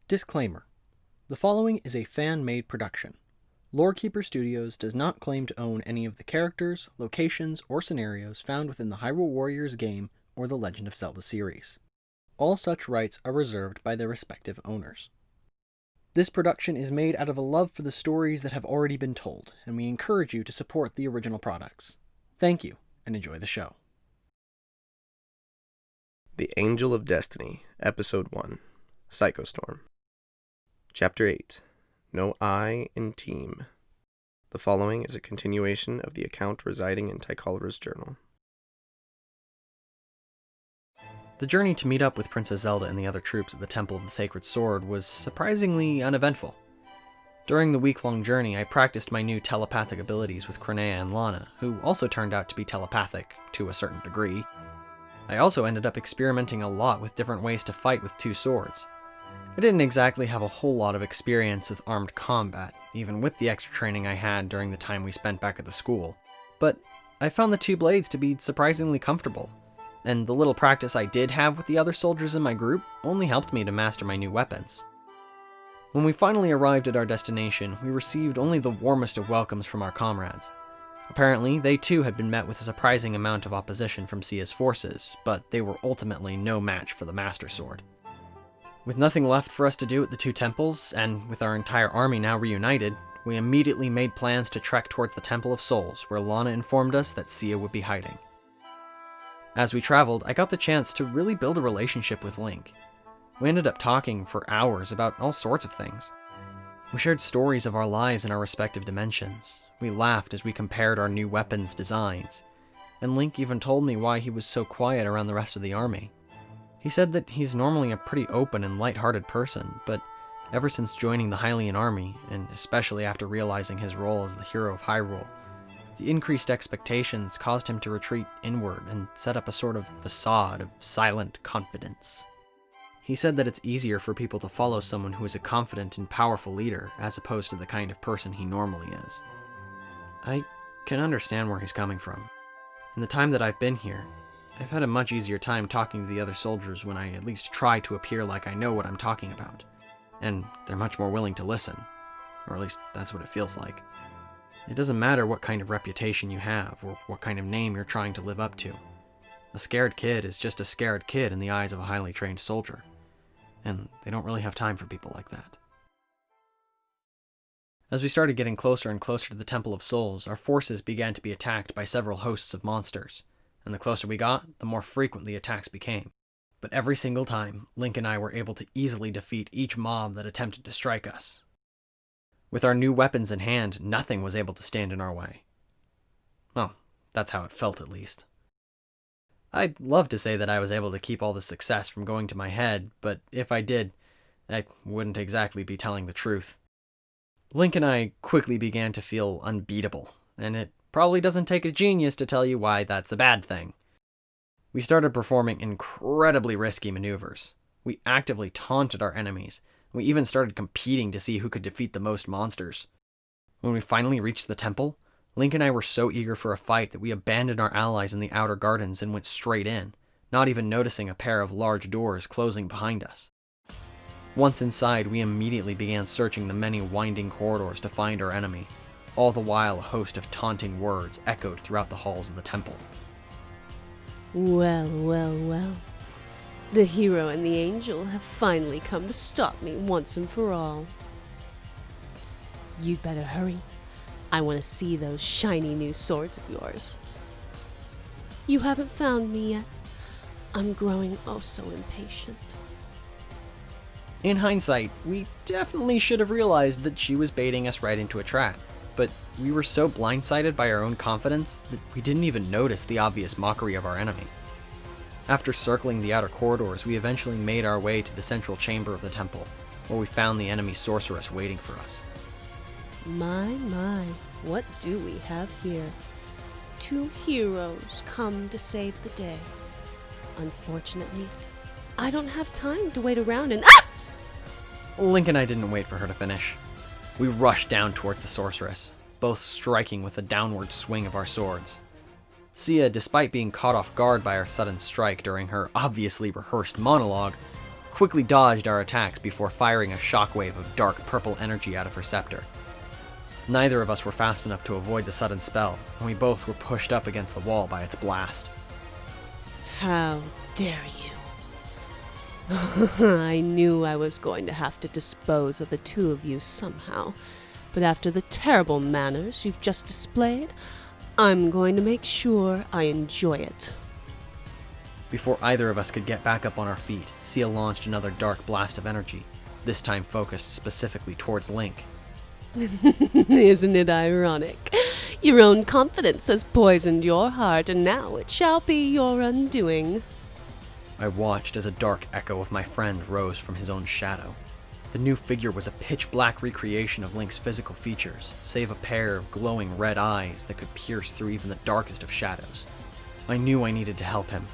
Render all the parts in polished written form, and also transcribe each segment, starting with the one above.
Disclaimer. The following is a fan-made production. Lorekeeper Studios does not claim to own any of the characters, locations, or scenarios found within the Hyrule Warriors game or the Legend of Zelda series. All such rights are reserved by their respective owners. This production is made out of a love for the stories that have already been told, and we encourage you to support the original products. Thank you, and enjoy the show. The Angel of Destiny, Episode 1, Psychostorm. Chapter 8, No I in T.E.A.M. The following is a continuation of the account residing in Tycalra's journal. The journey to meet up with Princess Zelda and the other troops at the Temple of the Sacred Sword was surprisingly uneventful. During the week-long journey, I practiced my new telepathic abilities with Kronea and Lana, who also turned out to be telepathic to a certain degree. I also ended up experimenting a lot with different ways to fight with two swords. I didn't exactly have a whole lot of experience with armed combat, even with the extra training I had during the time we spent back at the school, but I found the two blades to be surprisingly comfortable, and the little practice I did have with the other soldiers in my group only helped me to master my new weapons. When we finally arrived at our destination, we received only the warmest of welcomes from our comrades. Apparently, they too had been met with a surprising amount of opposition from Sia's forces, but they were ultimately no match for the Master Sword. With nothing left for us to do at the two temples, and with our entire army now reunited, we immediately made plans to trek towards the Temple of Souls, where Lana informed us that Sia would be hiding. As we traveled, I got the chance to really build a relationship with Link. We ended up talking for hours about all sorts of things. We shared stories of our lives in our respective dimensions. We laughed as we compared our new weapons' designs, and Link even told me why he was so quiet around the rest of the army. He said that he's normally a pretty open and light-hearted person, but ever since joining the Hylian army, and especially after realizing his role as the hero of Hyrule, the increased expectations caused him to retreat inward and set up a sort of facade of silent confidence. He said that it's easier for people to follow someone who is a confident and powerful leader, as opposed to the kind of person he normally is. I can understand where he's coming from. In the time that I've been here, I've had a much easier time talking to the other soldiers when I at least try to appear like I know what I'm talking about. And they're much more willing to listen. Or at least that's what it feels like. It doesn't matter what kind of reputation you have, or what kind of name you're trying to live up to. A scared kid is just a scared kid in the eyes of a highly trained soldier. And they don't really have time for people like that. As we started getting closer and closer to the Temple of Souls, our forces began to be attacked by several hosts of monsters, and the closer we got, the more frequent the attacks became. But every single time, Link and I were able to easily defeat each mob that attempted to strike us. With our new weapons in hand, nothing was able to stand in our way. Well, that's how it felt at least. I'd love to say that I was able to keep all the success from going to my head, but if I did, I wouldn't exactly be telling the truth. Link and I quickly began to feel unbeatable, and it probably doesn't take a genius to tell you why that's a bad thing. We started performing incredibly risky maneuvers. We actively taunted our enemies. We even started competing to see who could defeat the most monsters. When we finally reached the temple, Link and I were so eager for a fight that we abandoned our allies in the outer gardens and went straight in, not even noticing a pair of large doors closing behind us. Once inside, we immediately began searching the many winding corridors to find our enemy. All the while, a host of taunting words echoed throughout the halls of the temple. Well, well, well. The hero and the angel have finally come to stop me once and for all. You'd better hurry. I want to see those shiny new swords of yours. You haven't found me yet. I'm growing oh so impatient. In hindsight, we definitely should have realized that she was baiting us right into a trap, but we were so blindsided by our own confidence that we didn't even notice the obvious mockery of our enemy. After circling the outer corridors, we eventually made our way to the central chamber of the temple, where we found the enemy sorceress waiting for us. My, what do we have here? Two heroes come to save the day. Unfortunately, I don't have time to wait around and Link and I didn't wait for her to finish. We rushed down towards the sorceress, both striking with a downward swing of our swords. Sia, despite being caught off guard by our sudden strike during her obviously rehearsed monologue, quickly dodged our attacks before firing a shockwave of dark purple energy out of her scepter. Neither of us were fast enough to avoid the sudden spell, and we both were pushed up against the wall by its blast. How dare you? I knew I was going to have to dispose of the two of you somehow, but after the terrible manners you've just displayed, I'm going to make sure I enjoy it. Before either of us could get back up on our feet, Sia launched another dark blast of energy, this time focused specifically towards Link. Isn't it ironic? Your own confidence has poisoned your heart, and now it shall be your undoing. I watched as a dark echo of my friend rose from his own shadow. The new figure was a pitch-black recreation of Link's physical features, save a pair of glowing red eyes that could pierce through even the darkest of shadows. I knew I needed to help him,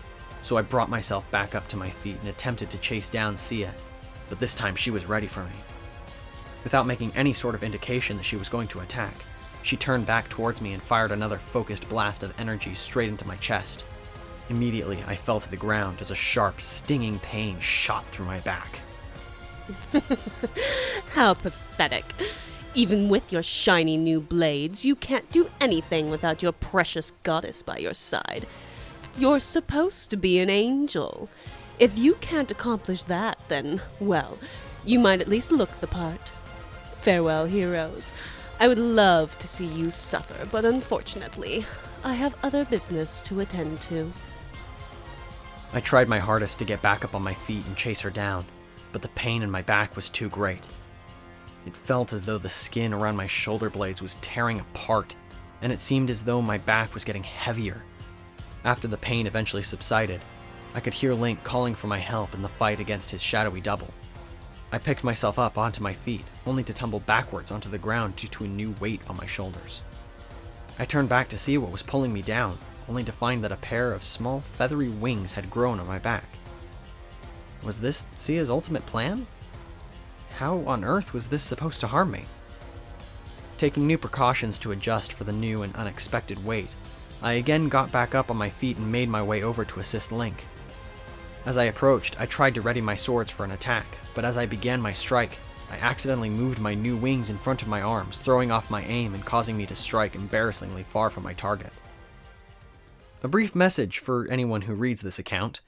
so I brought myself back up to my feet and attempted to chase down Sia, but this time she was ready for me. Without making any sort of indication that she was going to attack, she turned back towards me and fired another focused blast of energy straight into my chest. Immediately, I fell to the ground as a sharp, stinging pain shot through my back. How pathetic. Even with your shiny new blades, you can't do anything without your precious goddess by your side. You're supposed to be an angel. If you can't accomplish that, then, well, you might at least look the part. Farewell, heroes. I would love to see you suffer, but unfortunately, I have other business to attend to. I tried my hardest to get back up on my feet and chase her down, but the pain in my back was too great. It felt as though the skin around my shoulder blades was tearing apart, and it seemed as though my back was getting heavier. After the pain eventually subsided, I could hear Link calling for my help in the fight against his shadowy double. I picked myself up onto my feet, only to tumble backwards onto the ground due to a new weight on my shoulders. I turned back to see what was pulling me down, only to find that a pair of small feathery wings had grown on my back. Was this Sia's ultimate plan? How on earth was this supposed to harm me? Taking new precautions to adjust for the new and unexpected weight, I again got back up on my feet and made my way over to assist Link. As I approached, I tried to ready my swords for an attack, but as I began my strike, I accidentally moved my new wings in front of my arms, throwing off my aim and causing me to strike embarrassingly far from my target. A brief message for anyone who reads this account: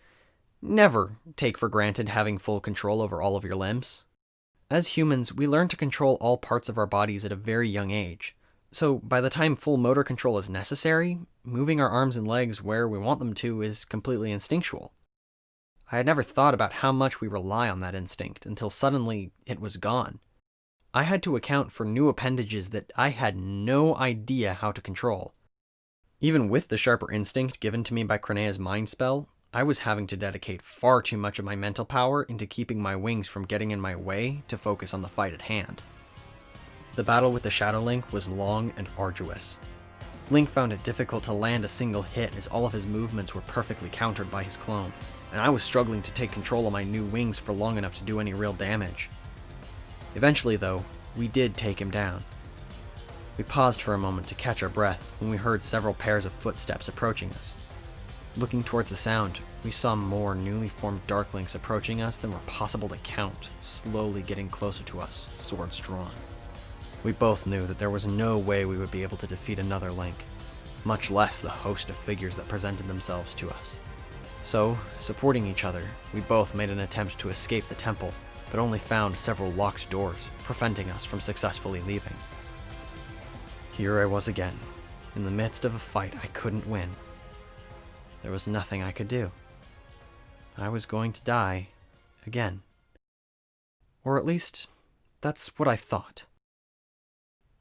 never take for granted having full control over all of your limbs. As humans, we learn to control all parts of our bodies at a very young age, so by the time full motor control is necessary, moving our arms and legs where we want them to is completely instinctual. I had never thought about how much we rely on that instinct until suddenly it was gone. I had to account for new appendages that I had no idea how to control. Even with the sharper instinct given to me by Kronea's mind spell, I was having to dedicate far too much of my mental power into keeping my wings from getting in my way to focus on the fight at hand. The battle with the Shadow Link was long and arduous. Link found it difficult to land a single hit as all of his movements were perfectly countered by his clone, and I was struggling to take control of my new wings for long enough to do any real damage. Eventually, though, we did take him down. We paused for a moment to catch our breath when we heard several pairs of footsteps approaching us. Looking towards the sound, we saw more newly formed Darklings approaching us than were possible to count, slowly getting closer to us, swords drawn. We both knew that there was no way we would be able to defeat another Link, much less the host of figures that presented themselves to us. So, supporting each other, we both made an attempt to escape the temple, but only found several locked doors, preventing us from successfully leaving. Here I was again, in the midst of a fight I couldn't win. There was nothing I could do. I was going to die again. Or at least, that's what I thought.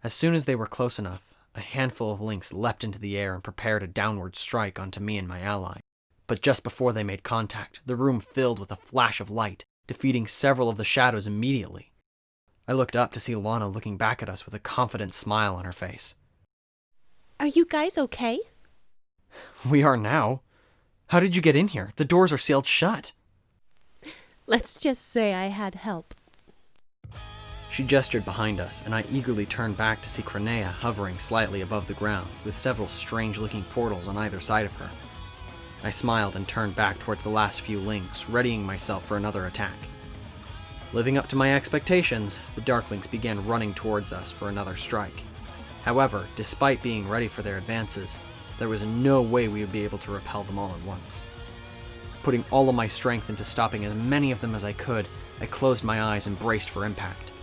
As soon as they were close enough, a handful of Links leapt into the air and prepared a downward strike onto me and my ally. But just before they made contact, the room filled with a flash of light, defeating several of the shadows immediately. I looked up to see Lana looking back at us with a confident smile on her face. Are you guys okay? We are now. How did you get in here? The doors are sealed shut. Let's just say I had help. She gestured behind us, and I eagerly turned back to see Kronea hovering slightly above the ground, with several strange-looking portals on either side of her. I smiled and turned back towards the last few Links, readying myself for another attack. Living up to my expectations, the Darklings began running towards us for another strike. However, despite being ready for their advances, there was no way we would be able to repel them all at once. Putting all of my strength into stopping as many of them as I could, I closed my eyes and braced for impact.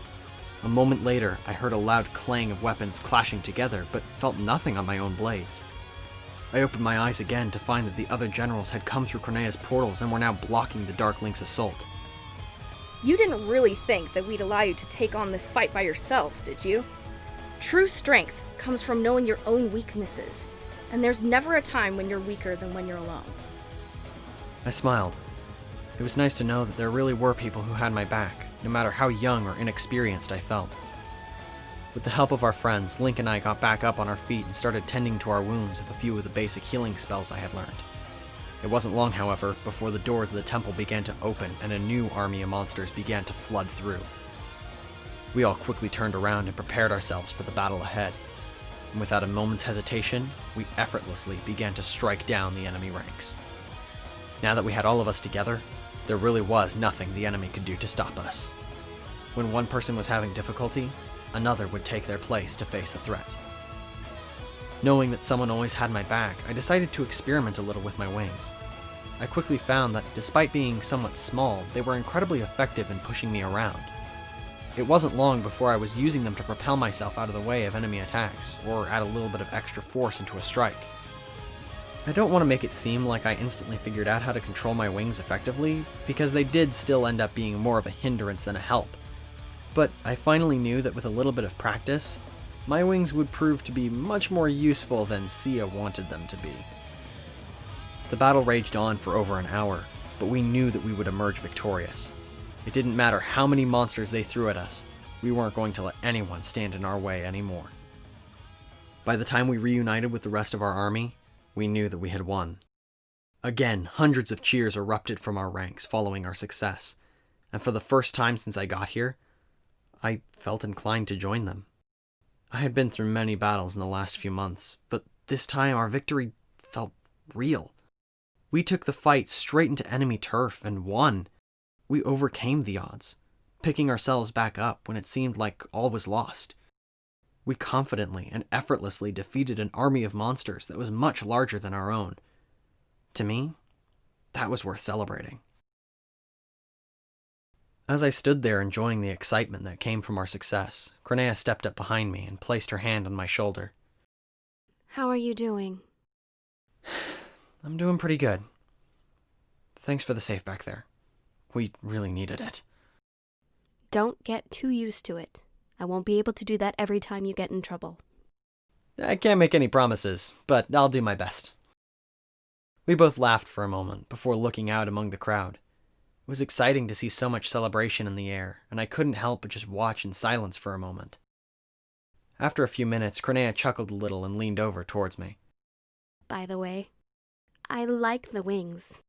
A moment later, I heard a loud clang of weapons clashing together, but felt nothing on my own blades. I opened my eyes again to find that the other generals had come through Kronea's portals and were now blocking the Darklings' assault. You didn't really think that we'd allow you to take on this fight by yourselves, did you? True strength comes from knowing your own weaknesses, and there's never a time when you're weaker than when you're alone. I smiled. It was nice to know that there really were people who had my back, no matter how young or inexperienced I felt. With the help of our friends, Link and I got back up on our feet and started tending to our wounds with a few of the basic healing spells I had learned. It wasn't long, however, before the doors of the temple began to open and a new army of monsters began to flood through. We all quickly turned around and prepared ourselves for the battle ahead, and without a moment's hesitation, we effortlessly began to strike down the enemy ranks. Now that we had all of us together, there really was nothing the enemy could do to stop us. When one person was having difficulty, another would take their place to face the threat. Knowing that someone always had my back, I decided to experiment a little with my wings. I quickly found that despite being somewhat small, they were incredibly effective in pushing me around. It wasn't long before I was using them to propel myself out of the way of enemy attacks, or add a little bit of extra force into a strike. I don't want to make it seem like I instantly figured out how to control my wings effectively, because they did still end up being more of a hindrance than a help. But I finally knew that with a little bit of practice, my wings would prove to be much more useful than Sia wanted them to be. The battle raged on for over an hour, but we knew that we would emerge victorious. It didn't matter how many monsters they threw at us, we weren't going to let anyone stand in our way anymore. By the time we reunited with the rest of our army, we knew that we had won. Again, hundreds of cheers erupted from our ranks following our success, and for the first time since I got here, I felt inclined to join them. I had been through many battles in the last few months, but this time our victory felt real. We took the fight straight into enemy turf and won. We overcame the odds, picking ourselves back up when it seemed like all was lost. We confidently and effortlessly defeated an army of monsters that was much larger than our own. To me, that was worth celebrating. As I stood there enjoying the excitement that came from our success, Kronea stepped up behind me and placed her hand on my shoulder. How are you doing? I'm doing pretty good. Thanks for the safe back there. We really needed it. Don't get too used to it. I won't be able to do that every time you get in trouble. I can't make any promises, but I'll do my best. We both laughed for a moment before looking out among the crowd. It was exciting to see so much celebration in the air, and I couldn't help but just watch in silence for a moment. After a few minutes, Kronea chuckled a little and leaned over towards me. By the way, I like the wings.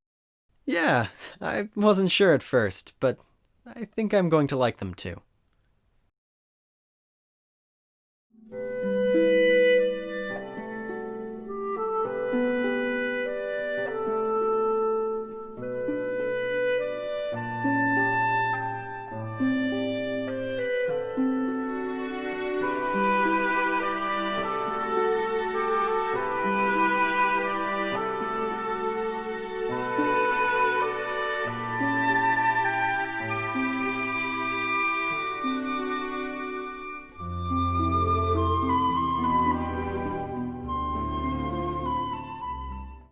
Yeah, I wasn't sure at first, but I think I'm going to like them too.